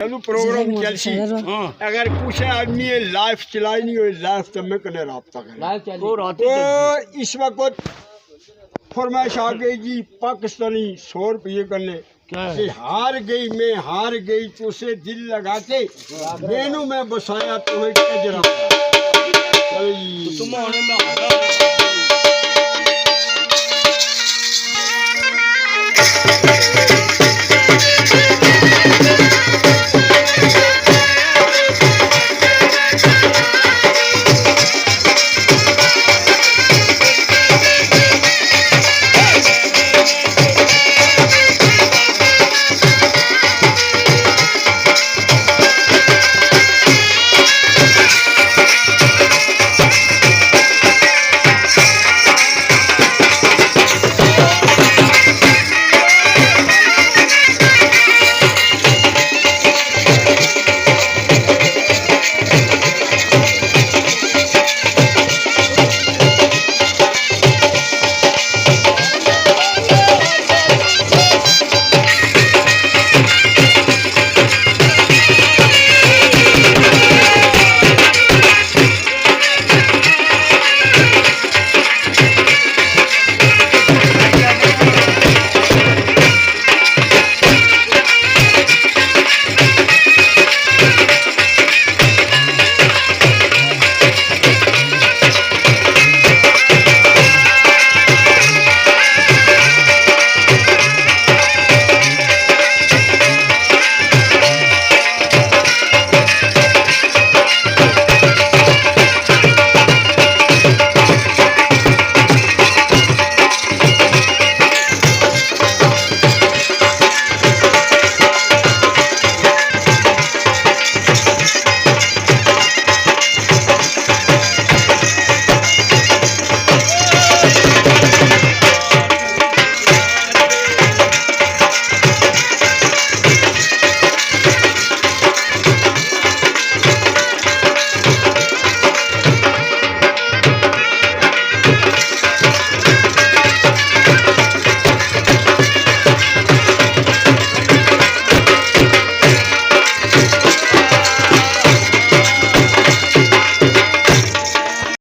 चलो प्रोग्राम चलसी अगर कुछ आदमी लाइफ चलाई नहीं हुई लाइफ तो मैं कने राब्ता कर तो इस वक्त फरमाइश आ गई जी पाकिस्तानी 100 रुपये करने कि हार गई मैं हार गई तो उसे दिल लगा के मैनू मैं बसाया तुम्हें कजरा तुम में